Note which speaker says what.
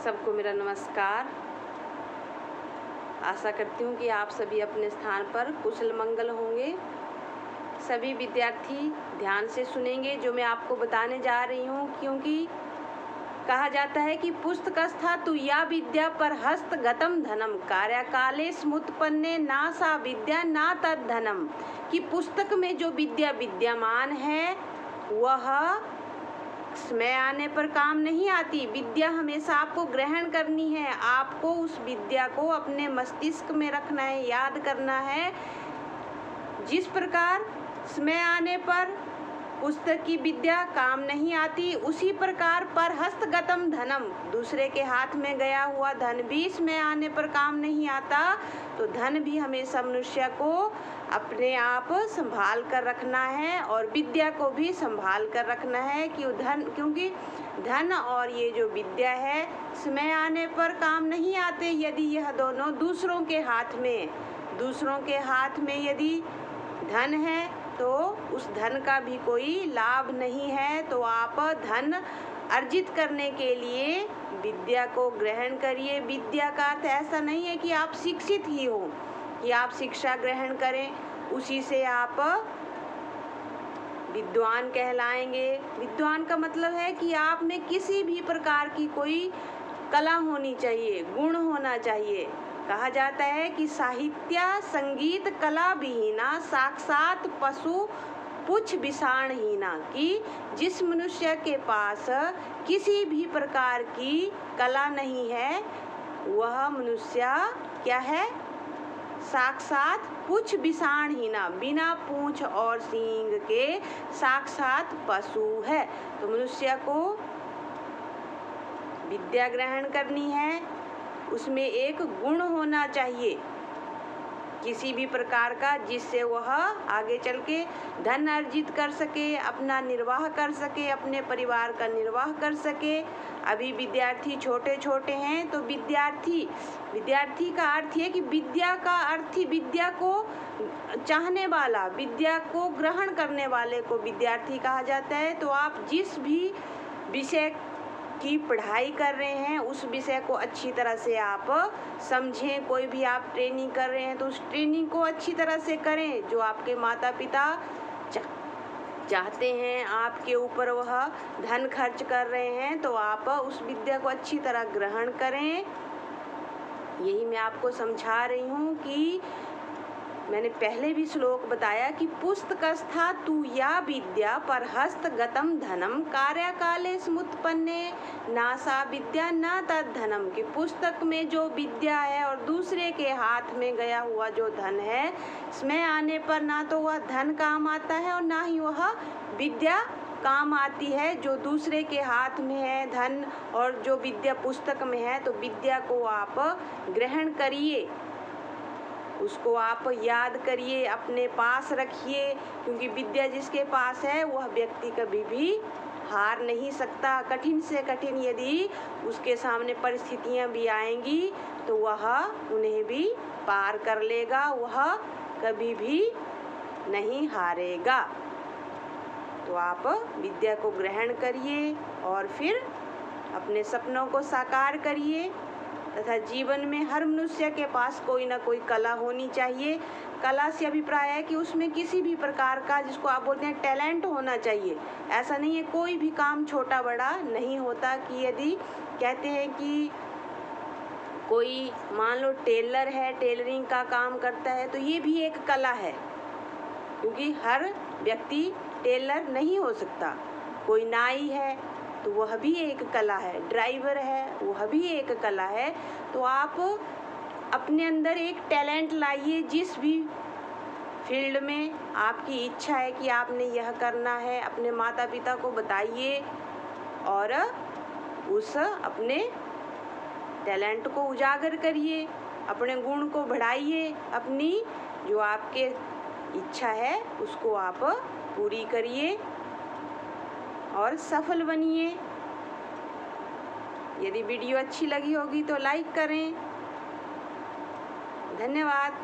Speaker 1: सबको मेरा नमस्कार। आशा करती हूँ कि आप सभी अपने स्थान पर कुशल मंगल होंगे। सभी विद्यार्थी ध्यान से सुनेंगे जो मैं आपको बताने जा रही हूँ, क्योंकि कहा जाता है कि पुस्तकस्था तु या विद्या पर हस्तगतम धनम कार्यकाले स्मुत्पन्ने ना सा विद्या ना तद धनम। कि पुस्तक में जो विद्या विद्यमान है वह समय आने पर काम नहीं आती। विद्या हमेशा आपको ग्रहण करनी है, आपको उस विद्या को अपने मस्तिष्क में रखना है, याद करना है। जिस प्रकार समय आने पर पुस्तक की विद्या काम नहीं आती, उसी प्रकार पर हस्तगतम धनम, दूसरे के हाथ में गया हुआ धन भी समय आने पर काम नहीं आता। तो धन भी हमेशा मनुष्य को अपने आप संभाल कर रखना है और विद्या को भी संभाल कर रखना है क्योंकि धन और ये जो विद्या है समय आने पर काम नहीं आते। यदि यह दोनों दूसरों के हाथ में यदि धन है तो उस धन का भी कोई लाभ नहीं है। तो आप धन अर्जित करने के लिए विद्या को ग्रहण करिए। विद्या का अर्थ ऐसा नहीं है कि आप शिक्षित ही हो, कि आप शिक्षा ग्रहण करें उसी से आप विद्वान कहलाएंगे। विद्वान का मतलब है कि आप में किसी भी प्रकार की कोई कला होनी चाहिए, गुण होना चाहिए। कहा जाता है कि साहित्य संगीत कला विहीना साक्षात पशु पुच्छ विषाणहीना। कि जिस मनुष्य के पास किसी भी प्रकार की कला नहीं है वह मनुष्य क्या है? साक्षात पुच्छ विषाणहीना, बिना पूंछ और सींग के साक्षात पशु है। तो मनुष्य को विद्या ग्रहण करनी है, उसमें एक गुण होना चाहिए किसी भी प्रकार का, जिससे वह आगे चल के धन अर्जित कर सके, अपना निर्वाह कर सके, अपने परिवार का निर्वाह कर सके। अभी विद्यार्थी छोटे छोटे हैं तो विद्यार्थी का अर्थ है कि विद्या का अर्थ ही विद्या को चाहने वाला, विद्या को ग्रहण करने वाले को विद्यार्थी कहा जाता है। तो आप जिस भी विषय की पढ़ाई कर रहे हैं उस विषय को अच्छी तरह से आप समझें। कोई भी आप ट्रेनिंग कर रहे हैं तो उस ट्रेनिंग को अच्छी तरह से करें। जो आपके माता पिता चाहते हैं आपके ऊपर वह धन खर्च कर रहे हैं, तो आप उस विद्या को अच्छी तरह ग्रहण करें। यही मैं आपको समझा रही हूँ कि मैंने पहले भी श्लोक बताया कि पुस्तकस्था तु या विद्या पर हस्तगतम धनम कार्यकाले स्मुत्पन्ने ना सा विद्या ना तद धनम। कि पुस्तक में जो विद्या है और दूसरे के हाथ में गया हुआ जो धन है, समय आने पर ना तो वह धन काम आता है और ना ही वह विद्या काम आती है। जो दूसरे के हाथ में है धन और जो विद्या पुस्तक में है, तो विद्या को आप ग्रहण करिए, उसको आप याद करिए, अपने पास रखिए। क्योंकि विद्या जिसके पास है वह व्यक्ति कभी भी हार नहीं सकता। कठिन से कठिन यदि उसके सामने परिस्थितियां भी आएंगी तो वह उन्हें भी पार कर लेगा, वह कभी भी नहीं हारेगा। तो आप विद्या को ग्रहण करिए और फिर अपने सपनों को साकार करिए। तथा जीवन में हर मनुष्य के पास कोई ना कोई कला होनी चाहिए। कला से अभिप्राय है कि उसमें किसी भी प्रकार का, जिसको आप बोलते हैं, टैलेंट होना चाहिए। ऐसा नहीं है कोई भी काम छोटा बड़ा नहीं होता। कि यदि कहते हैं कि कोई मान लो टेलर है, टेलरिंग का काम करता है, तो ये भी एक कला है, क्योंकि हर व्यक्ति टेलर नहीं हो सकता। कोई नाई है तो वह भी एक कला है, ड्राइवर है वह भी एक कला है। तो आप अपने अंदर एक टैलेंट लाइए, जिस भी फील्ड में आपकी इच्छा है कि आपने यह करना है, अपने माता पिता को बताइए और उस अपने टैलेंट को उजागर करिए, अपने गुण को बढ़ाइए, अपनी जो आपके इच्छा है उसको आप पूरी करिए और सफल बनिए। यदि वीडियो अच्छी लगी होगी तो लाइक करें। धन्यवाद।